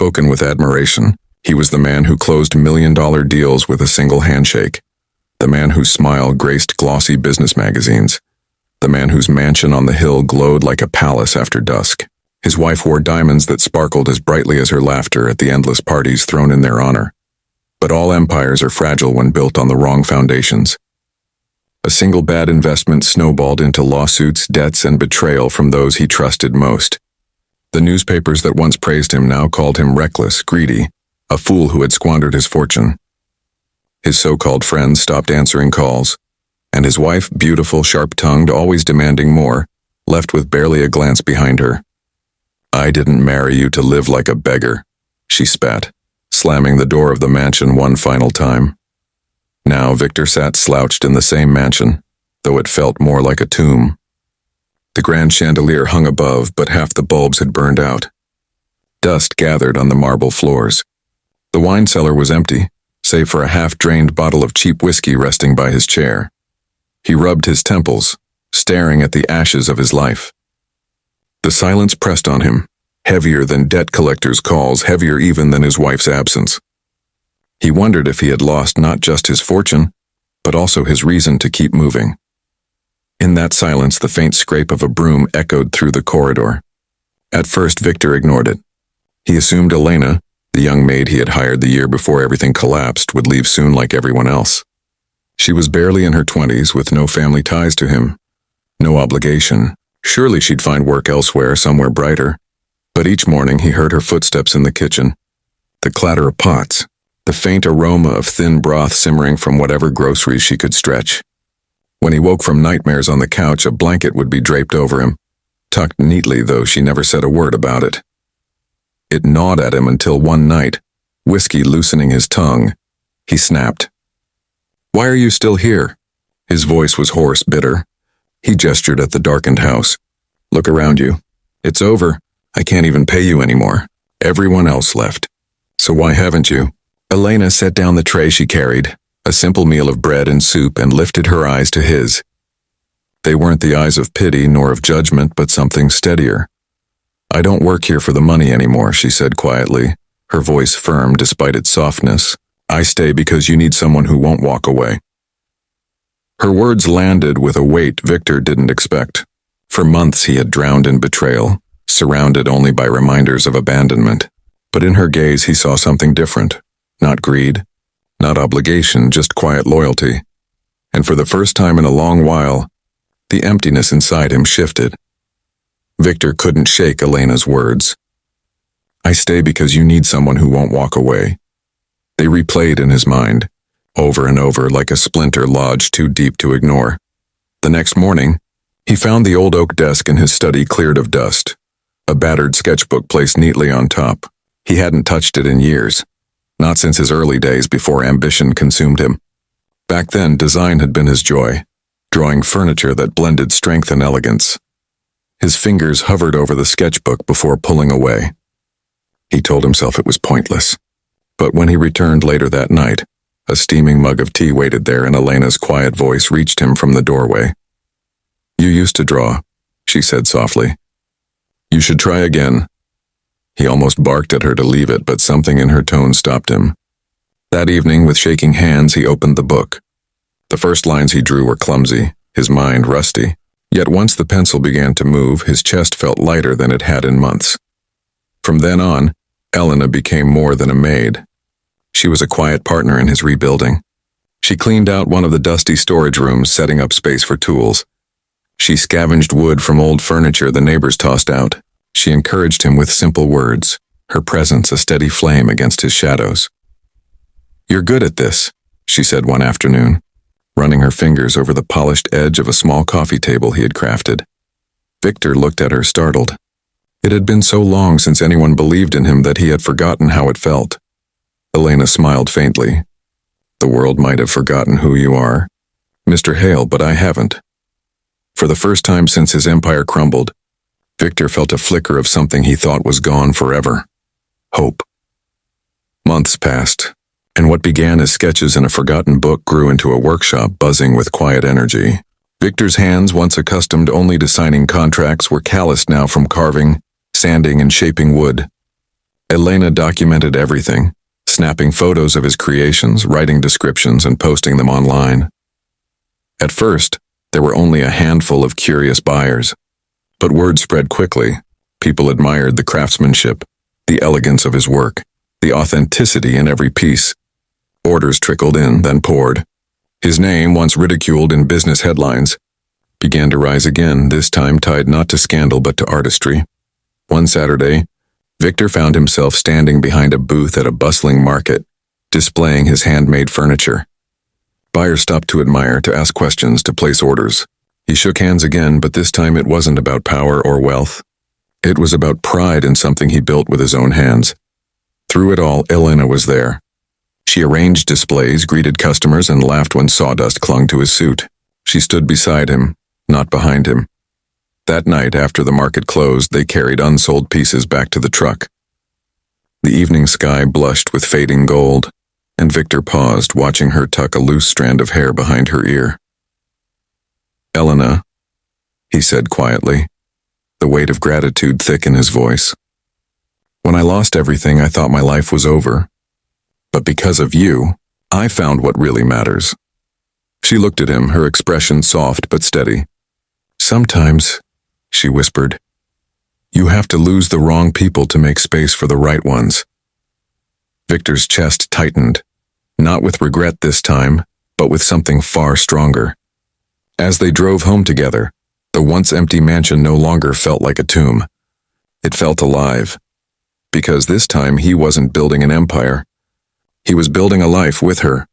spoken with admiration. He was the man who closed million-dollar deals with a single handshake. The man whose smile graced glossy business magazines. The man whose mansion on the hill glowed like a palace after dusk. His wife wore diamonds that sparkled as brightly as her laughter at the endless parties thrown in their honor. But all empires are fragile when built on the wrong foundations. A single bad investment snowballed into lawsuits, debts, and betrayal from those he trusted most. The newspapers that once praised him now called him reckless, greedy, a fool who had squandered his fortune. His so-called friends stopped answering calls, and his wife, beautiful, sharp-tongued, always demanding more, left with barely a glance behind her. "I didn't marry you to live like a beggar," she spat, slamming the door of the mansion one final time. Now Victor sat slouched in the same mansion, though it felt more like a tomb. The grand chandelier hung above, but half the bulbs had burned out. Dust gathered on the marble floors. The wine cellar was empty, save for a half-drained bottle of cheap whiskey resting by his chair. He rubbed his temples, staring at the ashes of his life. The silence pressed on him, heavier than debt collectors' calls, heavier even than his wife's absence. He wondered if he had lost not just his fortune, but also his reason to keep moving. In that silence, the faint scrape of a broom echoed through the corridor. At first, Victor ignored it. He assumed Elena, the young maid he had hired the year before everything collapsed, would leave soon like everyone else. She was barely in her 20s, with no family ties to him, no obligation. Surely she'd find work elsewhere, somewhere brighter. But each morning he heard her footsteps in the kitchen, the clatter of pots, the faint aroma of thin broth simmering from whatever groceries she could stretch. When he woke from nightmares on the couch, a blanket would be draped over him, tucked neatly, though she never said a word about it. It gnawed at him until one night, whiskey loosening his tongue, he snapped. "Why are you still here?" His voice was hoarse, bitter. He gestured at the darkened house. "Look around you. It's over. I can't even pay you anymore. Everyone else left. So why haven't you?" Elena set down the tray she carried, a simple meal of bread and soup, and lifted her eyes to his. They weren't the eyes of pity nor of judgment, but something steadier. "I don't work here for the money anymore," she said quietly, her voice firm despite its softness. "I stay because you need someone who won't walk away." Her words landed with a weight Victor didn't expect. For months he had drowned in betrayal, surrounded only by reminders of abandonment. But in her gaze he saw something different. Not greed, not obligation, just quiet loyalty. And for the first time in a long while, the emptiness inside him shifted. Victor couldn't shake Elena's words. "I stay because you need someone who won't walk away." They replayed in his mind, over and over, like a splinter lodged too deep to ignore. The next morning, he found the old oak desk in his study cleared of dust, a battered sketchbook placed neatly on top. He hadn't touched it in years, not since his early days before ambition consumed him. Back then, design had been his joy, drawing furniture that blended strength and elegance. His fingers hovered over the sketchbook before pulling away. He told himself it was pointless. But when he returned later that night, a steaming mug of tea waited there, and Elena's quiet voice reached him from the doorway. "You used to draw," she said softly. "You should try again." He almost barked at her to leave it, but something in her tone stopped him. That evening, with shaking hands, he opened the book. The first lines he drew were clumsy, his mind rusty. Yet once the pencil began to move, his chest felt lighter than it had in months. From then on, Elena became more than a maid. She was a quiet partner in his rebuilding. She cleaned out one of the dusty storage rooms, setting up space for tools. She scavenged wood from old furniture the neighbors tossed out. She encouraged him with simple words, her presence a steady flame against his shadows. "You're good at this," she said one afternoon, running her fingers over the polished edge of a small coffee table he had crafted. Victor looked at her, startled. It had been so long since anyone believed in him that he had forgotten how it felt. Elena smiled faintly. "The world might have forgotten who you are, Mr. Hale, but I haven't." For the first time since his empire crumbled, Victor felt a flicker of something he thought was gone forever. Hope. Months passed, and what began as sketches in a forgotten book grew into a workshop buzzing with quiet energy. Victor's hands, once accustomed only to signing contracts, were calloused now from carving, sanding, and shaping wood. Elena documented everything, snapping photos of his creations, writing descriptions, and posting them online. At first, there were only a handful of curious buyers, but word spread quickly. People admired the craftsmanship, the elegance of his work, the authenticity in every piece. Orders trickled in, then poured. His name, once ridiculed in business headlines, began to rise again, this time tied not to scandal but to artistry. One Saturday, Victor found himself standing behind a booth at a bustling market, displaying his handmade furniture. Buyers stopped to admire, to ask questions, to place orders. He shook hands again, but this time it wasn't about power or wealth. It was about pride in something he built with his own hands. Through it all, Elena was there. She arranged displays, greeted customers, and laughed when sawdust clung to his suit. She stood beside him, not behind him. That night, after the market closed, they carried unsold pieces back to the truck. The evening sky blushed with fading gold, and Victor paused, watching her tuck a loose strand of hair behind her ear. "Elena," he said quietly, the weight of gratitude thick in his voice. "When I lost everything, I thought my life was over. But because of you, I found what really matters." She looked at him, her expression soft but steady. "Sometimes," she whispered, "you have to lose the wrong people to make space for the right ones." Victor's chest tightened, not with regret this time, but with something far stronger. As they drove home together, the once empty mansion no longer felt like a tomb. It felt alive, because this time he wasn't building an empire. He was building a life with her,